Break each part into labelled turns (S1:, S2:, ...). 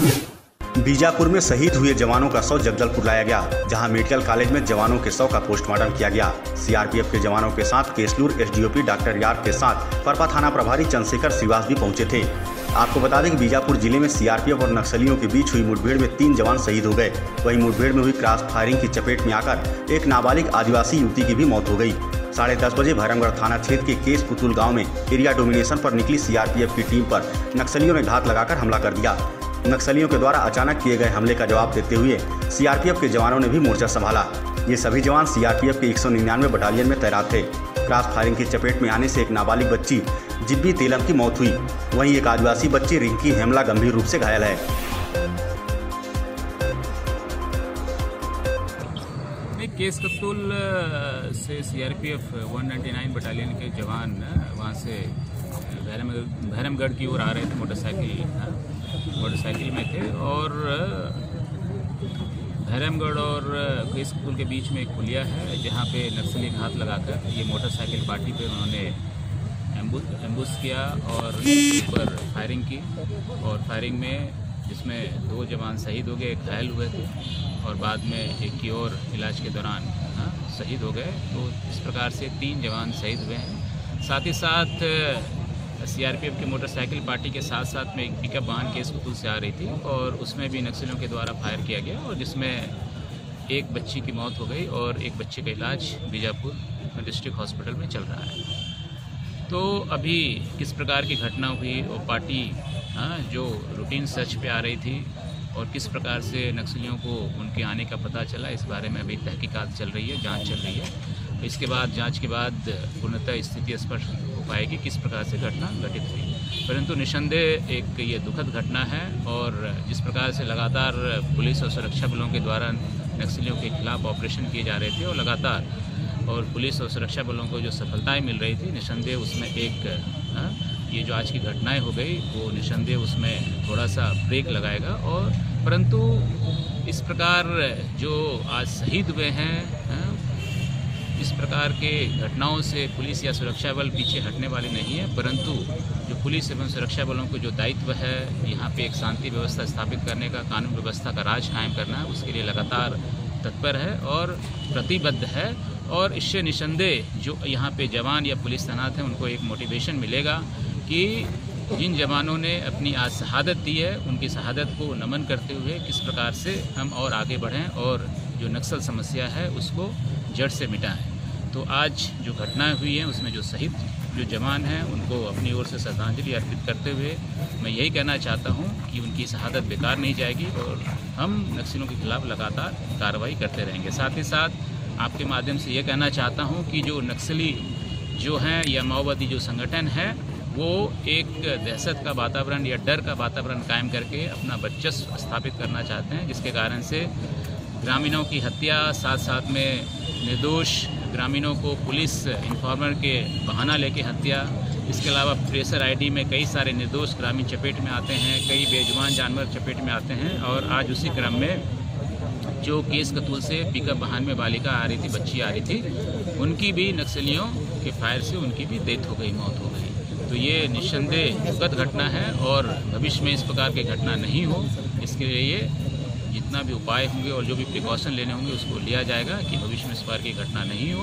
S1: बीजापुर में शहीद हुए जवानों का शव जगदलपुर लाया गया, जहां मेडिकल कॉलेज में जवानों के शव का पोस्टमार्टम किया गया। सीआरपीएफ के जवानों के साथ केसलूर एसडीओपी डॉक्टर यार के साथ परपा थाना प्रभारी चंद्रशेखर श्रीवास भी पहुंचे थे। आपको बता दें कि बीजापुर जिले में सीआरपीएफ और नक्सलियों के बीच हुई मुठभेड़ में 3 जवान शहीद हो गए। वहीं मुठभेड़ में हुई क्रॉस फायरिंग की चपेट में आकर एक नाबालिग आदिवासी युवती की भी मौत हो गई। 10:30 बजे भैरमगढ़ थाना क्षेत्र के केस पुतुल गांव में एरिया डोमिनेशन पर निकली सीआरपीएफ की टीम पर नक्सलियों ने घात लगाकर हमला कर दिया। नक्सलियों के द्वारा अचानक किए गए हमले का जवाब देते हुए सीआरपीएफ के जवानों ने भी मोर्चा संभाला। ये सभी जवान सीआरपीएफ के 199 बटालियन में तैनात थे। क्रॉस फायरिंग की चपेट में आने से एक नाबालिग बच्ची जिब्बी तेलम की मौत हुई। वहीं एक आदिवासी बच्ची रिंकी हेमला गंभीर रूप से घायल है।
S2: केस कत्तूल से सीआरपीएफ 199 बटालियन के जवान वहाँ से भैरमगढ़ की ओर आ रहे थे। मोटरसाइकिल में थे और भैरमगढ़ और केस कत्तूल के बीच में एक पुलिया है, जहाँ पे नक्सली घात लगाकर ये मोटरसाइकिल पार्टी पे उन्होंने एम्बुश किया और ऊपर फायरिंग की। और फायरिंग में जिसमें 2 जवान शहीद हो गए, एक घायल हुए थे और बाद में एक की और इलाज के दौरान शहीद हो गए। तो इस प्रकार से 3 जवान शहीद हुए हैं। साथ ही साथ सीआरपीएफ की मोटरसाइकिल पार्टी के साथ साथ में एक पिकअप वाहन केस कत्तूल से आ रही थी और उसमें भी नक्सलियों के द्वारा फायर किया गया और जिसमें एक बच्ची की मौत हो गई और एक बच्चे का इलाज बीजापुर डिस्ट्रिक्ट हॉस्पिटल में चल रहा है। तो अभी किस प्रकार की घटना हुई और पार्टी जो रूटीन सर्च पे आ रही थी और किस प्रकार से नक्सलियों को उनके आने का पता चला, इस बारे में अभी तहकीकात चल रही है, जांच चल रही है। इसके बाद जांच के बाद पूर्णतः स्थिति स्पष्ट हो पाएगी किस प्रकार से घटना घटित हुई। परंतु निस्संदेह एक ये दुखद घटना है और जिस प्रकार से लगातार पुलिस और सुरक्षा बलों के द्वारा नक्सलियों के खिलाफ ऑपरेशन किए जा रहे थे और लगातार और पुलिस और सुरक्षा बलों को जो सफलताएं मिल रही थी, निस्संदेह उसमें एक ये जो आज की घटनाएं हो गई वो निस्संदेह उसमें थोड़ा सा ब्रेक लगाएगा। और परंतु इस प्रकार जो आज शहीद हुए हैं, इस प्रकार के घटनाओं से पुलिस या सुरक्षा बल पीछे हटने वाले नहीं है, परंतु जो पुलिस एवं सुरक्षा बलों को जो दायित्व है यहाँ पे एक शांति व्यवस्था स्थापित करने का, कानून व्यवस्था का राज कायम करना है, उसके लिए लगातार तत्पर है और प्रतिबद्ध है। और इससे निस्संदेह जो यहाँ पे जवान या पुलिस तैनात हैं उनको एक मोटिवेशन मिलेगा कि जिन जवानों ने अपनी आज शहादत दी है, उनकी शहादत को नमन करते हुए किस प्रकार से हम और आगे बढ़ें और जो नक्सल समस्या है उसको जड़ से मिटाएं। तो आज जो घटनाएं हुई हैं उसमें जो शहीद जो जवान हैं उनको अपनी ओर से श्रद्धांजलि अर्पित करते हुए मैं यही कहना चाहता हूं कि उनकी शहादत बेकार नहीं जाएगी और हम नक्सलियों के खिलाफ लगातार कार्रवाई करते रहेंगे। साथ ही साथ आपके माध्यम से ये कहना चाहता हूं कि जो नक्सली जो हैं या माओवादी जो संगठन है वो एक दहशत का वातावरण या डर का वातावरण कायम करके अपना वर्चस्व स्थापित करना चाहते हैं, जिसके कारण से ग्रामीणों की हत्या, साथ साथ में निर्दोष ग्रामीणों को पुलिस इन्फॉर्मर के बहाना लेके हत्या, इसके अलावा प्रेशर आईडी में कई सारे निर्दोष ग्रामीण चपेट में आते हैं, कई बेजुबान जानवर चपेट में आते हैं। और आज उसी क्रम में जो केस कत्तूल से पिकअप वाहन में बालिका आ रही थी, बच्ची आ रही थी, उनकी भी नक्सलियों के फायर से उनकी भी डेथ हो गई, मौत हो गई। तो ये निस्संदेह दुखद घटना है और भविष्य में इस प्रकार की घटना नहीं हो, इसके लिए जितना भी उपाय होंगे और जो भी प्रिकॉशन लेने होंगे उसको लिया जाएगा कि भविष्य में इस प्रकार की घटना नहीं हो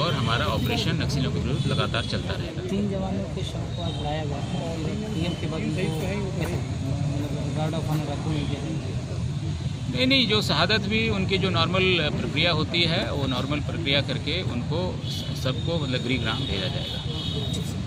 S2: और हमारा ऑपरेशन नक्सलियों के विरुद्ध लगातार चलता रहेगा।
S3: 3 जवानों के शव को बुलाया गया और पीएम के बाद गार्ड ऑफ ऑनर रखा गया।
S2: नहीं, जो शहादत भी उनकी जो नॉर्मल प्रक्रिया होती है वो नॉर्मल प्रक्रिया करके उनको सबको मतलब गृहग्राम भेजा जाएगा।